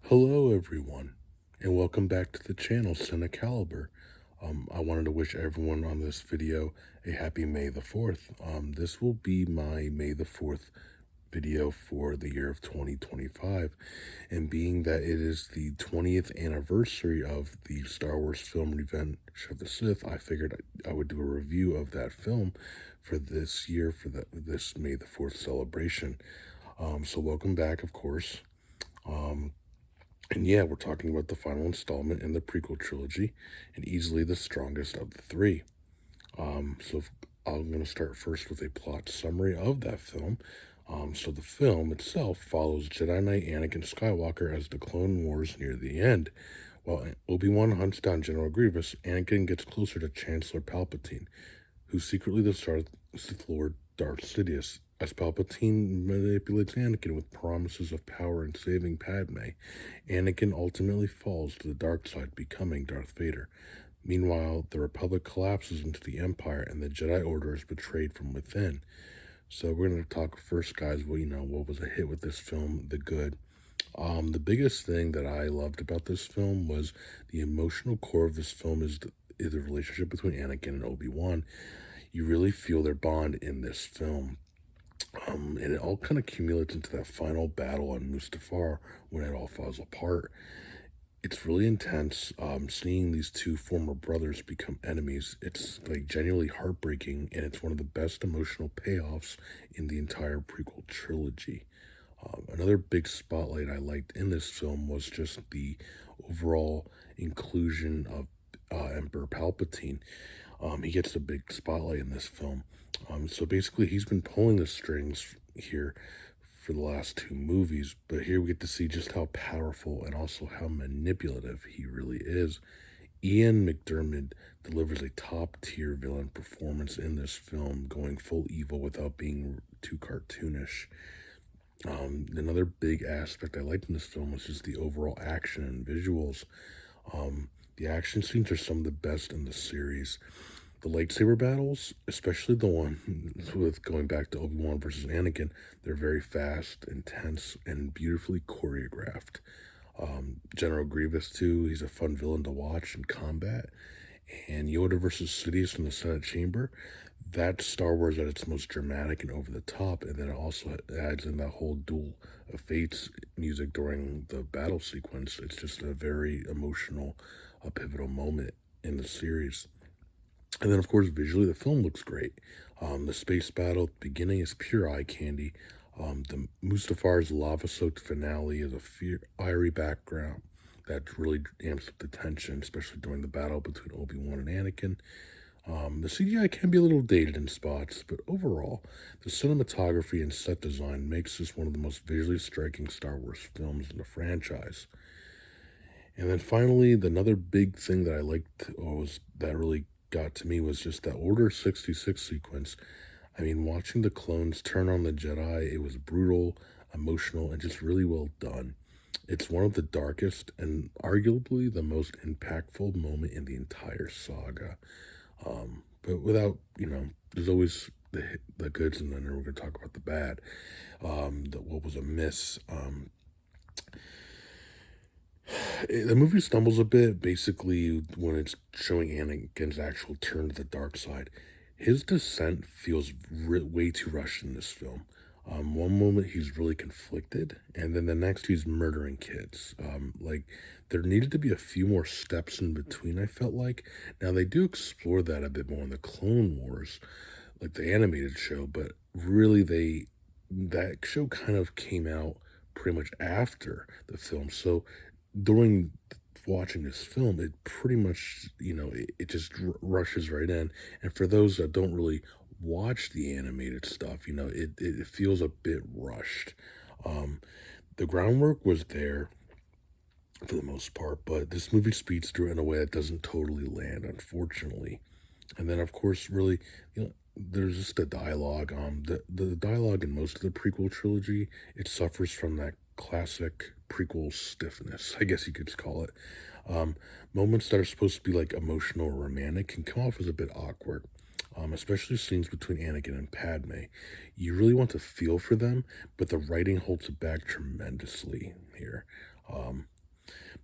Hello, everyone, and welcome back to the channel, CINECALIBER. I wanted to wish everyone on this video a happy May the 4th. This will be my May the 4th video for the year of 2025, and being that it is the 20th anniversary of the Star Wars film Revenge of the Sith, I figured I would do a review of that film for this year, for this May the 4th celebration. So welcome back, of course. And yeah, we're talking about the final installment in the prequel trilogy, and easily the strongest of the three. I'm going to start first with a plot summary of that film. So the film itself follows Jedi Knight Anakin Skywalker as the Clone Wars near the end. While Obi-Wan hunts down General Grievous, Anakin gets closer to Chancellor Palpatine, who secretly the Sith Lord Darth Sidious. As Palpatine manipulates Anakin with promises of power and saving Padme, Anakin ultimately falls to the dark side, becoming Darth Vader. Meanwhile, the Republic collapses into the Empire, and the Jedi Order is betrayed from within. So we're going to talk first, guys. Well, what was a hit with this film? The good. The biggest thing that I loved about this film was the emotional core of this film is the relationship between Anakin and Obi-Wan. You really feel their bond in this film. And it all kind of accumulates into that final battle on Mustafar when it all falls apart. It's really intense. Seeing these two former brothers become enemies, it's like genuinely heartbreaking, and it's one of the best emotional payoffs in the entire prequel trilogy. Another big spotlight I liked in this film was just the overall inclusion of Emperor Palpatine. He gets a big spotlight in this film. So basically, he's been pulling the strings here for the last two movies, but here we get to see just how powerful and also how manipulative he really is. Ian McDiarmid delivers a top-tier villain performance in this film, going full evil without being too cartoonish. Another big aspect I liked in this film was just the overall action and visuals. The action scenes are some of the best in the series. The lightsaber battles, especially the one with going back to Obi-Wan versus Anakin, they're very fast, intense, and beautifully choreographed. General Grievous, too, he's a fun villain to watch in combat. And Yoda versus Sidious in the Senate Chamber, that's Star Wars at its most dramatic and over the top, and then it also adds in that whole Duel of Fates music during the battle sequence. It's just a very emotional, a pivotal moment in the series. And then, of course, visually, the film looks great. The space battle at the beginning is pure eye candy. The Mustafar's lava-soaked finale is a fiery background that really amps up the tension, especially during the battle between Obi-Wan and Anakin. The CGI can be a little dated in spots, but overall, the cinematography and set design makes this one of the most visually striking Star Wars films in the franchise. And then finally, another big thing that I liked was that really got to me was just that Order 66 sequence. I mean, watching the clones turn on the Jedi, it was brutal, emotional, and just really well done. It's one of the darkest and arguably the most impactful moment in the entire saga. But without, there's always the goods, and then we're going to talk about the bad. What was a miss. The movie stumbles a bit, basically, when it's showing Anakin's actual turn to the dark side. His descent feels way too rushed in this film. One moment he's really conflicted, and then the next he's murdering kids. There needed to be a few more steps in between, I felt like. Now, they do explore that a bit more in the Clone Wars, like the animated show, but really that show kind of came out pretty much after the film. So during watching this film, it pretty much, it just rushes right in. And for those that don't really watch the animated stuff, it feels a bit rushed. The groundwork was there for the most part, but this movie speeds through it in a way that doesn't totally land, unfortunately. And then, of course, really, there's just the dialogue. The dialogue in most of the prequel trilogy, it suffers from that classic prequel stiffness, I guess you could call it. Moments that are supposed to be like emotional or romantic can come off as a bit awkward. Especially scenes between Anakin and Padme. You really want to feel for them, but the writing holds it back tremendously here.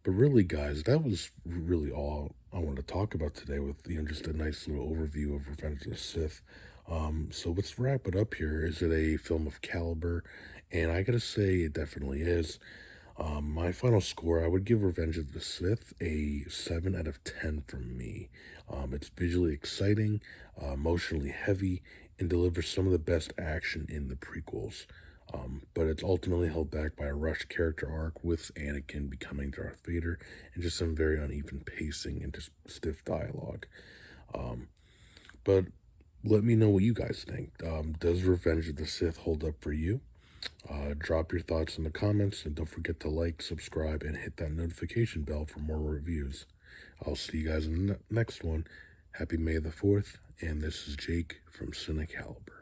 But really, guys, that was really all I wanted to talk about today with, just a nice little overview of Revenge of the Sith. So let's wrap it up here. Is it a film of caliber? And I gotta say, it definitely is. My final score, I would give Revenge of the Sith a 7 out of 10 from me. It's visually exciting, emotionally heavy, and delivers some of the best action in the prequels. But it's ultimately held back by a rushed character arc with Anakin becoming Darth Vader and just some very uneven pacing and just stiff dialogue. But let me know what you guys think. Does Revenge of the Sith hold up for you? Drop your thoughts in the comments, and don't forget to like, subscribe, and hit that notification bell for more reviews. I'll see you guys in the next one. Happy May the 4th, and this is Jake from CINECALIBER.